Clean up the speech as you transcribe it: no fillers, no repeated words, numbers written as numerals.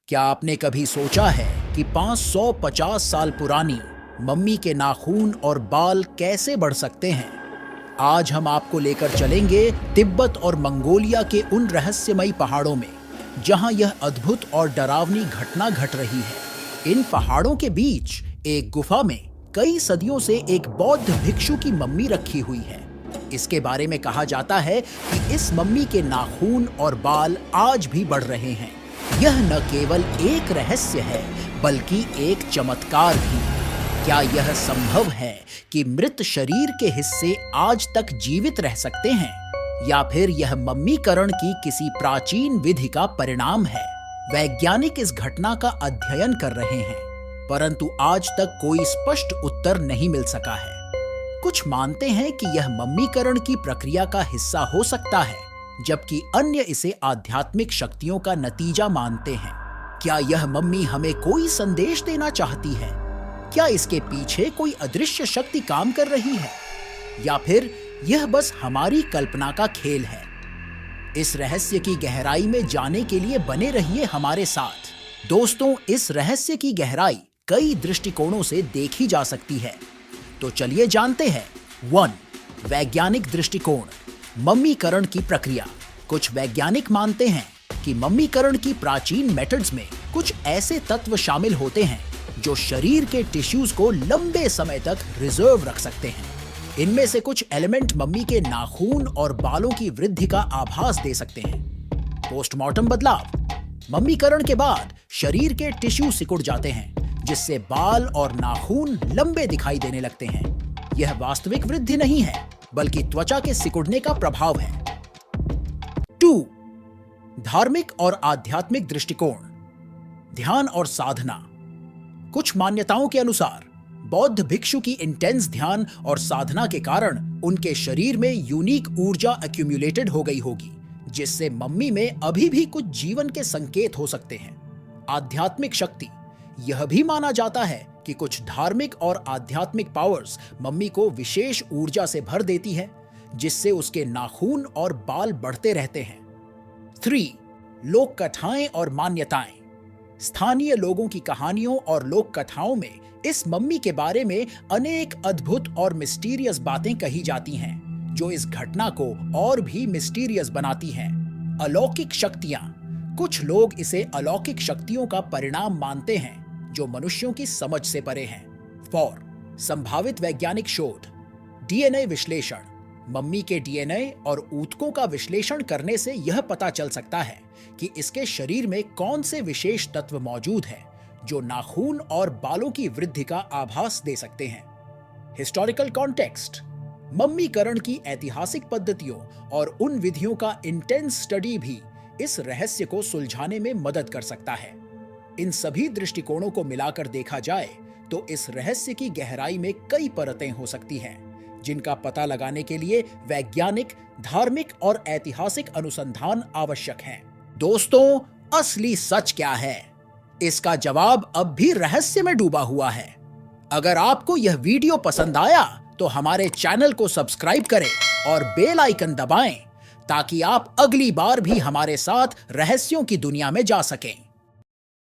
क्या आपने कभी सोचा है कि 550 साल पुरानी मम्मी के नाखून और बाल कैसे बढ़ सकते हैं? आज हम आपको लेकर चलेंगे तिब्बत और मंगोलिया के उन रहस्यमयी पहाड़ों में जहां यह अद्भुत और डरावनी घटना घट रही है। इन पहाड़ों के बीच एक गुफा में कई सदियों से एक बौद्ध भिक्षु की मम्मी रखी हुई है। इसके बारे में कहा जाता है कि इस मम्मी के नाखून और बाल आज भी बढ़ रहे हैं। यह न केवल एक रहस्य है बल्कि एक चमत्कार भी। क्या यह संभव है कि मृत शरीर के हिस्से आज तक जीवित रह सकते हैं, या फिर यह मम्मीकरण की किसी प्राचीन विधि का परिणाम है? वैज्ञानिक इस घटना का अध्ययन कर रहे हैं, परंतु आज तक कोई स्पष्ट उत्तर नहीं मिल सका है। कुछ मानते हैं कि यह मम्मीकरण की प्रक्रिया का हिस्सा हो सकता है, जबकि अन्य इसे आध्यात्मिक शक्तियों का नतीजा मानते हैं। क्या यह मम्मी हमें कोई संदेश देना चाहती है? क्या इसके पीछे कोई अदृश्य शक्ति काम कर रही है, या फिर यह बस हमारी कल्पना का खेल है? इस रहस्य की गहराई में जाने के लिए बने रहिए हमारे साथ। दोस्तों, इस रहस्य की गहराई कई दृष्टिकोणों से देखी जा सकती है, तो चलिए जानते हैं। 1. वैज्ञानिक दृष्टिकोण, मम्मीकरण की प्रक्रिया। कुछ वैज्ञानिक मानते हैं कि मम्मीकरण की प्राचीन मेथड्स में कुछ ऐसे तत्व शामिल होते हैं जो शरीर के टिश्यूज को लंबे समय तक रिजर्व रख सकते हैं। इनमें से कुछ एलिमेंट मम्मी के नाखून और बालों की वृद्धि का आभास दे सकते हैं। पोस्टमार्टम बदलाव, मम्मीकरण के बाद शरीर के टिश्यू सिकुड़ जाते हैं, जिससे बाल और नाखून लंबे दिखाई देने लगते हैं। यह वास्तविक वृद्धि नहीं है, बल्कि त्वचा के सिकुड़ने का प्रभाव है। 2. धार्मिक और आध्यात्मिक दृष्टिकोण, ध्यान और साधना। कुछ मान्यताओं के अनुसार बौद्ध भिक्षु की इंटेंस ध्यान और साधना के कारण उनके शरीर में यूनिक ऊर्जा एक्यूमुलेटेड हो गई होगी, जिससे मम्मी में अभी भी कुछ जीवन के संकेत हो सकते हैं। आध्यात्मिक शक्ति, यह भी माना जाता है कि कुछ धार्मिक और आध्यात्मिक पावर्स मम्मी को विशेष ऊर्जा से भर देती है, जिससे उसके नाखून और बाल बढ़ते रहते हैं। 3. लोक कथाएं और मान्यताएं। स्थानीय लोगों की कहानियों और लोक कथाओं में इस मम्मी के बारे में अनेक अद्भुत और मिस्टीरियस बातें कही जाती हैं, जो इस घटना को और भी मिस्टीरियस बनाती हैं। अलौकिक शक्तियां, कुछ लोग इसे अलौकिक शक्तियों का परिणाम मानते हैं जो मनुष्यों की समझ से परे हैं। 4. संभावित वैज्ञानिक शोध, डीएनए विश्लेषण। मम्मी के डीएनए और ऊतकों का विश्लेषण करने से यह पता चल सकता है कि इसके शरीर में कौन से विशेष तत्व मौजूद हैं जो नाखून और बालों की वृद्धि का आभास दे सकते हैं। हिस्टोरिकल कॉन्टेक्स्ट, मम्मीकरण की ऐतिहासिक पद्धतियों और उन विधियों का इंटेंस स्टडी भी इस रहस्य को सुलझाने में मदद कर सकता है। इन सभी दृष्टिकोणों को मिलाकर देखा जाए तो इस रहस्य की गहराई में कई परतें हो सकती हैं, जिनका पता लगाने के लिए वैज्ञानिक, धार्मिक और ऐतिहासिक अनुसंधान आवश्यक हैं। दोस्तों, असली सच क्या है? इसका जवाब अब भी रहस्य में डूबा हुआ है। अगर आपको यह वीडियो पसंद आया तो हमारे चैनल को सब्सक्राइब करें और बेल आइकन दबाएं, ताकि आप अगली बार भी हमारे साथ रहस्यों की दुनिया में जा सकें।